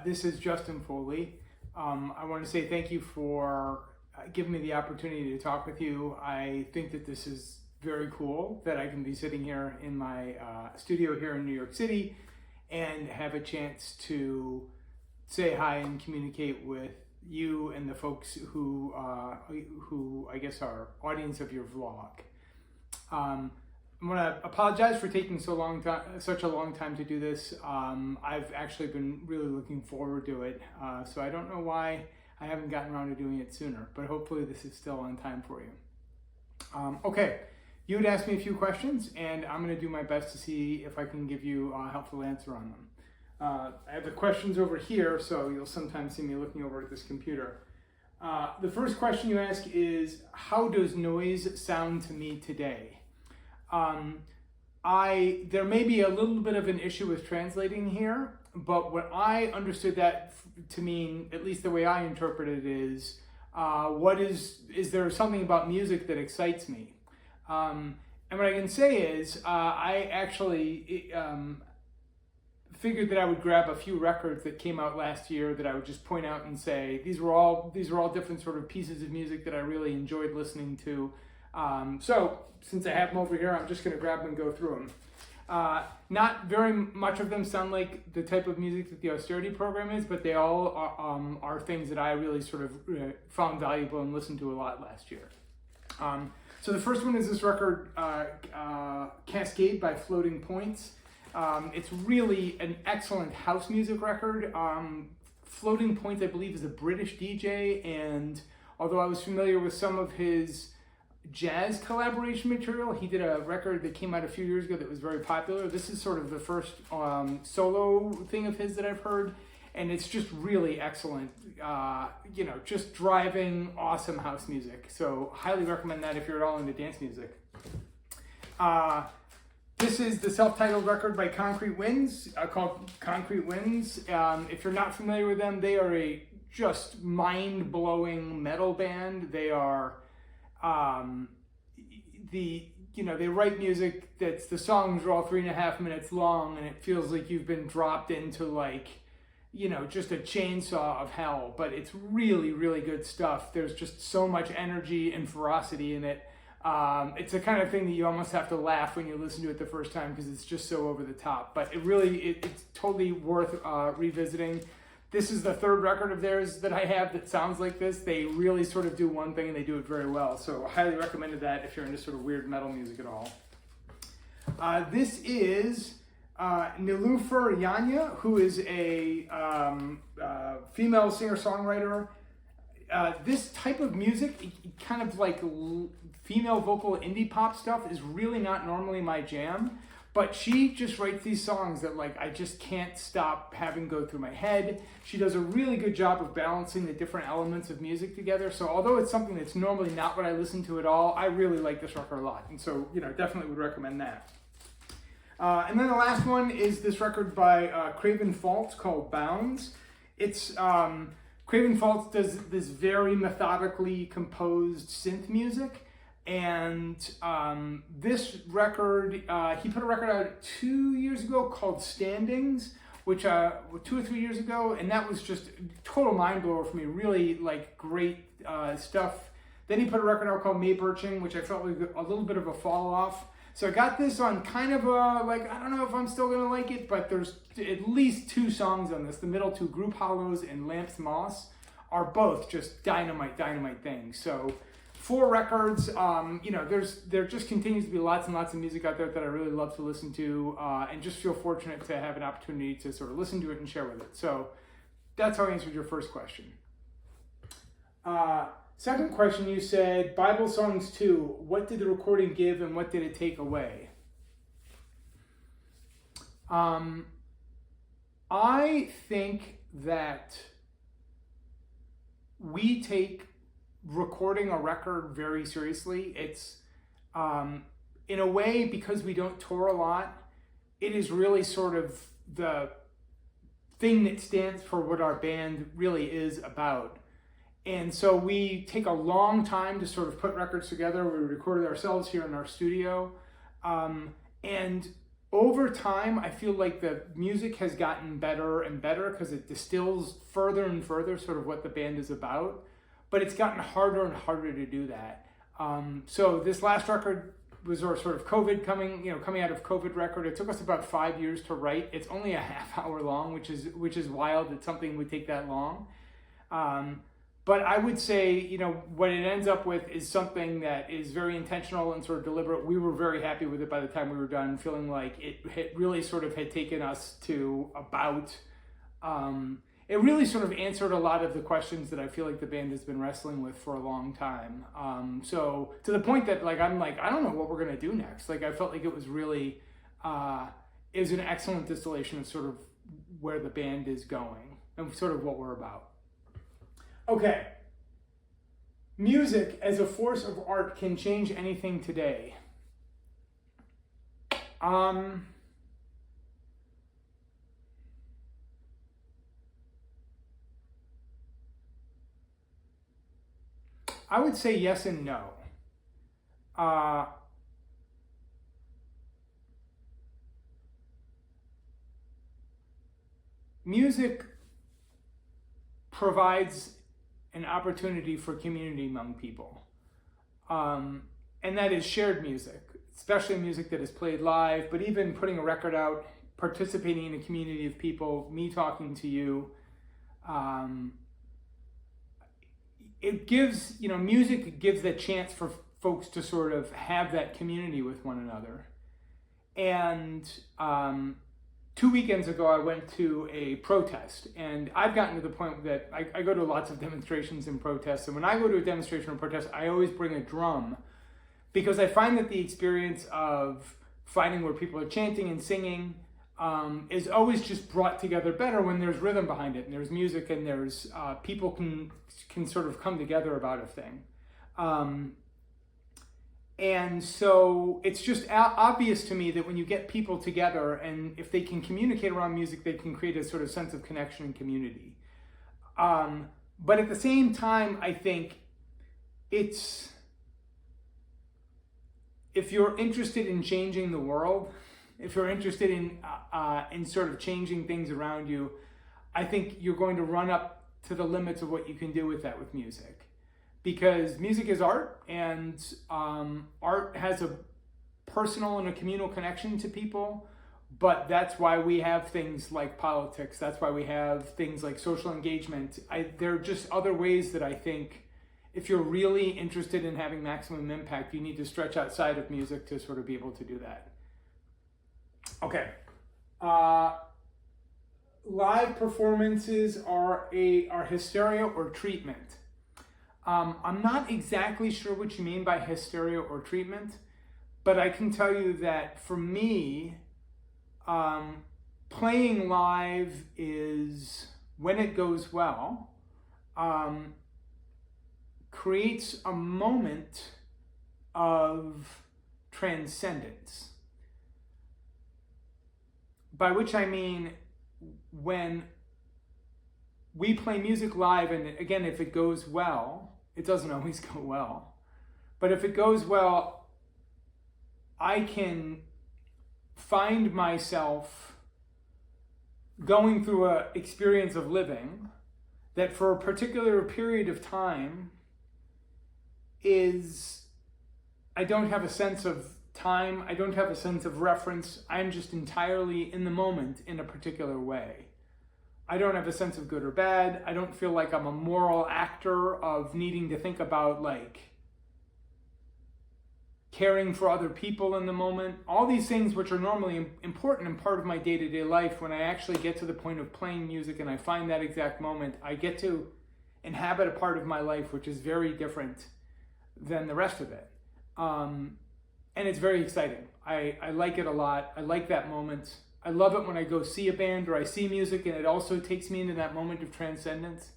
This is Justin Foley. I want to say thank you for giving me the opportunity to talk with you. I think that this is very cool that I can be sitting here in my studio here in New York City and have a chance to say hi and communicate with you and the folks who I guess are audience of your vlog. I want to apologize for taking such a long time to do this. I've actually been really looking forward to it, so I don't know why I haven't gotten around to doing it sooner, but hopefully this is still on time for you. Okay, you had asked me a few questions, and I'm going to do my best to see if I can give you a helpful answer on them. I have the questions over here, so you'll sometimes see me looking over at this computer. The first question you ask is, how does noise sound to me today? There may be a little bit of an issue with translating here, but what I understood that to mean, at least the way I interpret it, is is there something about music that excites me? And what I can say is I actually figured that I would grab a few records that came out last year that I would just point out and say these were all different sort of pieces of music that I really enjoyed listening to. So since I have them over here, I'm just going to grab them and go through them. Not very much of them sound like the type of music that the Austerity Program is, but they all are things that I really sort of found valuable and listened to a lot last year. So the first one is this record, Cascade by Floating Points. It's really an excellent house music record. Floating Points, I believe, is a British DJ, and although I was familiar with some of his jazz collaboration material, he did a record that came out a few years ago that was very popular. This is sort of the first solo thing of his that I've heard, and it's just really excellent. Just driving, awesome house music. So highly recommend that if you're at all into dance music. This is the self-titled record by Concrete Winds, called Concrete Winds. If you're not familiar with them, they are a just mind-blowing metal band. They are they write music the songs are all 3.5 minutes long, and it feels like you've been dropped into just a chainsaw of hell, but it's really, really good stuff. There's just so much energy and ferocity in it. It's the kind of thing that you almost have to laugh when you listen to it the first time because it's just so over the top, but it's totally worth revisiting. This is the third record of theirs that I have that sounds like this. They really sort of do one thing and they do it very well. So I highly recommend that if you're into sort of weird metal music at all. This is Niloufer Yanya, who is a female singer-songwriter. This type of music, kind of like female vocal indie pop stuff, is really not normally my jam. But she just writes these songs that I just can't stop having go through my head. She does a really good job of balancing the different elements of music together. So although it's something that's normally not what I listen to at all, I really like this record a lot. And so, definitely would recommend that. And then the last one is this record by Craven Faults called Bounds. It's Craven Faults does this very methodically composed synth music. And this record, he put a record out 2 years ago called Standings, which 2 or 3 years ago, and that was just total mind blower for me. Really great stuff. Then he put a record out called May Birching, which I felt like a little bit of a fall off. So I got this on kind of I don't know if I'm still gonna like it, but there's at least 2 songs on this. The middle 2, Group Hollows and Lamps Moss, are both just dynamite things. So 4 records, there just continues to be lots and lots of music out there that I really love to listen to, and just feel fortunate to have an opportunity to sort of listen to it and share with it. So that's how I answered your first question. Second question, you said, Bible Songs 2, what did the recording give and what did it take away? I think that we take recording a record very seriously. It's in a way, because we don't tour a lot, it is really sort of the thing that stands for what our band really is about. And so we take a long time to sort of put records together. We record it ourselves here in our studio. And over time, I feel like the music has gotten better and better because it distills further and further sort of what the band is about, but it's gotten harder and harder to do that. So this last record was our sort of coming out of COVID record. It took us about 5 years to write. It's only a half hour long, which is wild that something would take that long. But I would say, what it ends up with is something that is very intentional and sort of deliberate. We were very happy with it by the time we were done, feeling like it really sort of had taken us to about, it really sort of answered a lot of the questions that I feel like the band has been wrestling with for a long time. So to the point that I'm like, I don't know what we're going to do next. I felt like it was really, it was an excellent distillation of sort of where the band is going and sort of what we're about. Okay, music as a force of art can change anything today. I would say yes and no. Music provides an opportunity for community among people. And that is shared music, especially music that is played live, but even putting a record out, participating in a community of people, me talking to you. It gives, music gives that chance for folks to sort of have that community with one another. And 2 weekends ago, I went to a protest, and I've gotten to the point that I go to lots of demonstrations and protests, and when I go to a demonstration or protest, I always bring a drum, because I find that the experience of finding where people are chanting and singing is always just brought together better when there's rhythm behind it, and there's music, and there's people can sort of come together about a thing. And so it's just obvious to me that when you get people together, and if they can communicate around music, they can create a sort of sense of connection and community. But at the same time, I think if you're interested in changing the world, if you're interested in sort of changing things around you, I think you're going to run up to the limits of what you can do with that with music. Because music is art, and art has a personal and a communal connection to people, but that's why we have things like politics, that's why we have things like social engagement. There are just other ways that I think if you're really interested in having maximum impact, you need to stretch outside of music to sort of be able to do that. Okay. Live performances are hysteria or treatment. I'm not exactly sure what you mean by hysteria or treatment, but I can tell you that for me, playing live is, when it goes well, creates a moment of transcendence. By which I mean, when we play music live, and again, if it goes well, it doesn't always go well, but if it goes well, I can find myself going through an experience of living that for a particular period of time I don't have a sense of time, I don't have a sense of reference, I'm just entirely in the moment in a particular way. I don't have a sense of good or bad. I don't feel like I'm a moral actor of needing to think about caring for other people in the moment. All these things which are normally important and part of my day-to-day life, when I actually get to the point of playing music and I find that exact moment, I get to inhabit a part of my life which is very different than the rest of it. And it's very exciting. I like it a lot. I like that moment. I love it when I go see a band or I see music and it also takes me into that moment of transcendence.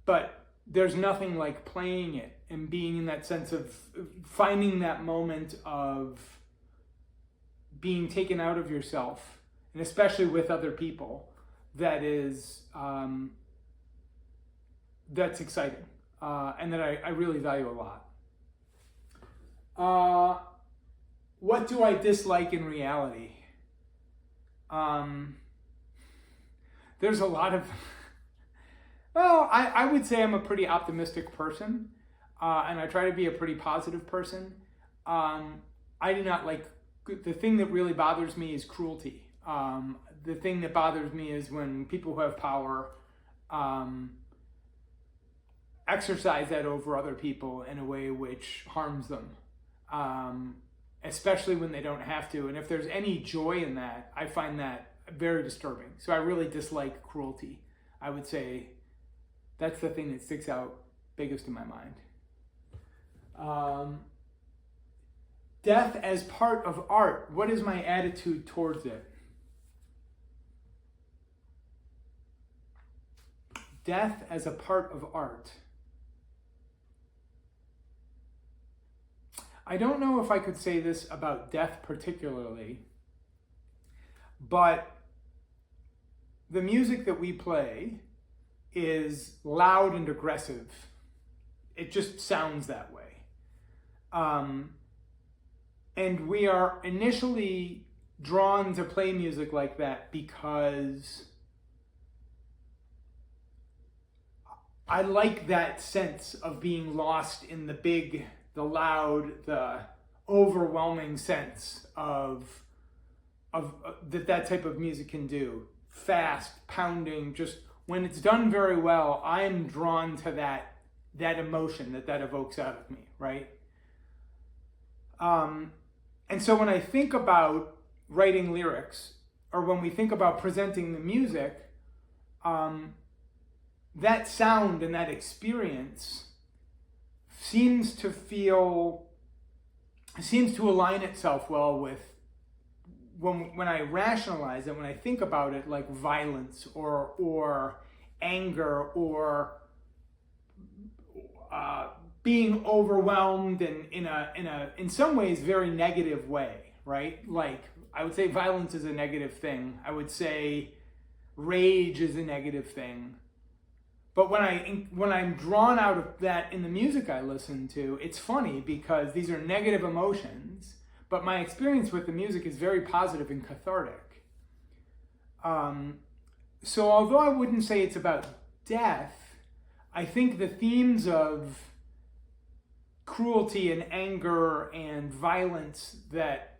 But there's nothing like playing it and being in that sense of finding that moment of being taken out of yourself, and especially with other people, that's exciting and that I really value a lot. What do I dislike in reality? There's a lot of, well, I would say I'm a pretty optimistic person, and I try to be a pretty positive person. I do not like, the thing that really bothers me is cruelty. The thing that bothers me is when people who have power exercise that over other people in a way which harms them, especially when they don't have to. And if there's any joy in that, I find that very disturbing. So I really dislike cruelty. I would say that's the thing that sticks out biggest in my mind. Death as part of art. What is my attitude towards it? Death as a part of art. I don't know if I could say this about death particularly, but the music that we play is loud and aggressive. It just sounds that way. And we are initially drawn to play music like that because I like that sense of being lost in the big, the loud, the overwhelming sense of that type of music can do. Fast, pounding, just when it's done very well, I'm drawn to that emotion that evokes out of me, right? And so when I think about writing lyrics, or when we think about presenting the music, that sound and that experience seems to align itself well with when I rationalize it, when I think about it, like violence or anger or being overwhelmed in some ways very negative way, right? Like I would say violence is a negative thing. I would say rage is a negative thing. But when I'm drawn out of that in the music I listen to, it's funny because these are negative emotions, but my experience with the music is very positive and cathartic. So although I wouldn't say it's about death, I think the themes of cruelty and anger and violence that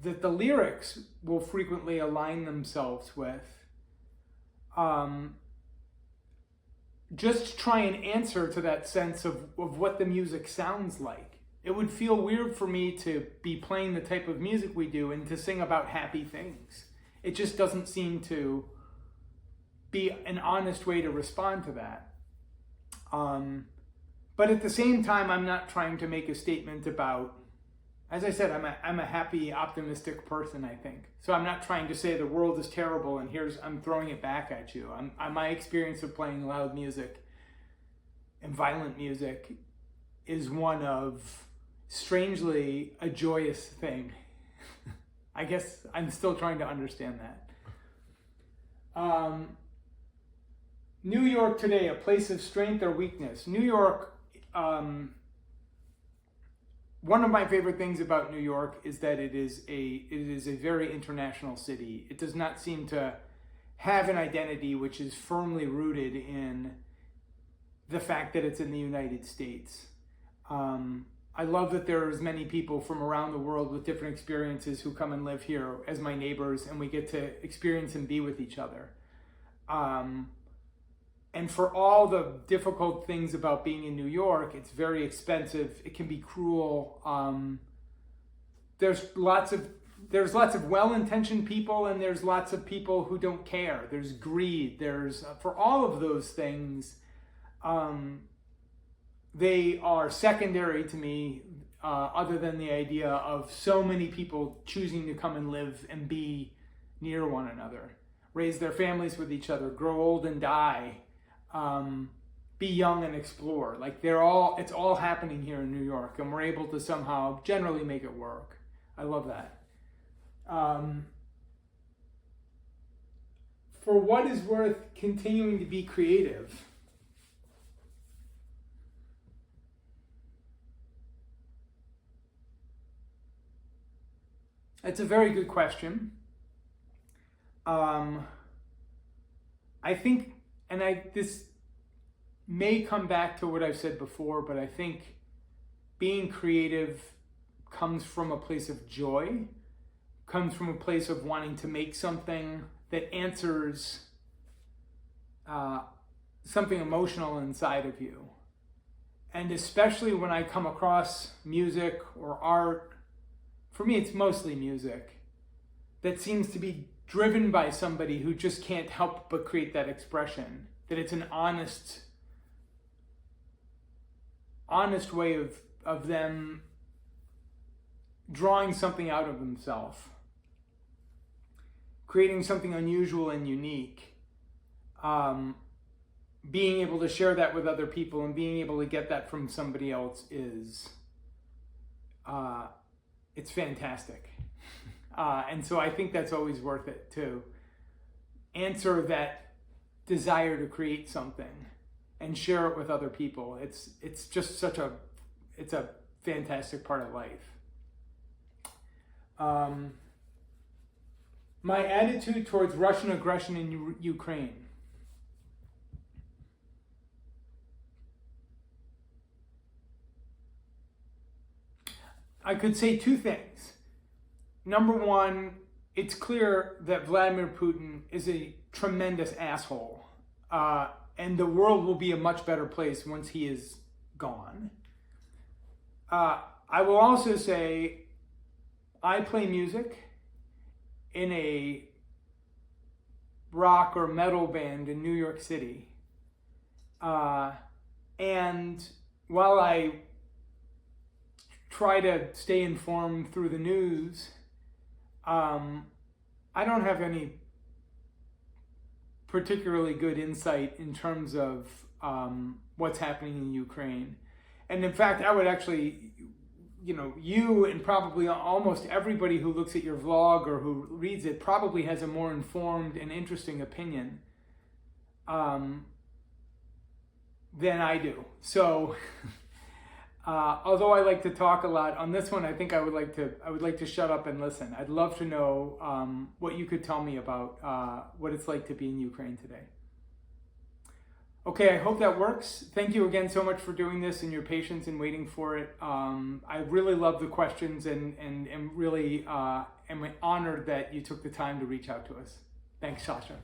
the lyrics will frequently align themselves with, just try and answer to that sense of what the music sounds like. It would feel weird for me to be playing the type of music we do and to sing about happy things. It just doesn't seem to be an honest way to respond to that. But at the same time, I'm not trying to make a statement about, as I said, I'm a happy, optimistic person, I think. So I'm not trying to say the world is terrible and I'm throwing it back at you. My experience of playing loud music and violent music is one of, strangely, a joyous thing. I guess I'm still trying to understand that. New York today, a place of strength or weakness. New York, one of my favorite things about New York is that it is a very international city. It does not seem to have an identity which is firmly rooted in the fact that it's in the United States. I love that there's many people from around the world with different experiences who come and live here as my neighbors, and we get to experience and be with each other. And for all the difficult things about being in New York, it's very expensive. It can be cruel. There's lots of well-intentioned people, and there's lots of people who don't care. There's greed. There's for all of those things, they are secondary to me, other than the idea of so many people choosing to come and live and be near one another, raise their families with each other, grow old and die. Be young and explore. Like it's all happening here in New York, and we're able to somehow generally make it work. I love that. For what is worth continuing to be creative? It's a very good question. I think, and this may come back to what I've said before, but I think being creative comes from a place of joy, comes from a place of wanting to make something that answers something emotional inside of you. And especially when I come across music or art, for me it's mostly music, that seems to be driven by somebody who just can't help but create that expression, that it's an honest way of them drawing something out of themselves, creating something unusual and unique, being able to share that with other people and being able to get that from somebody else is, it's fantastic. And so I think that's always worth it to answer that desire to create something and share it with other people. It's just it's a fantastic part of life. My attitude towards Russian aggression in Ukraine. I could say two things. Number one, it's clear that Vladimir Putin is a tremendous asshole. And the world will be a much better place once he is gone. I will also say I play music in a rock or metal band in New York City. And while I try to stay informed through the news, I don't have any particularly good insight in terms of what's happening in Ukraine. And in fact, I would actually, you and probably almost everybody who looks at your vlog or who reads it probably has a more informed and interesting opinion than I do. So although I like to talk a lot on this one, I think I would like to shut up and listen. I'd love to know what you could tell me about what it's like to be in Ukraine today. Okay, I hope that works. Thank you again so much for doing this and your patience in waiting for it. I really love the questions and really am honored that you took the time to reach out to us. Thanks, Sasha.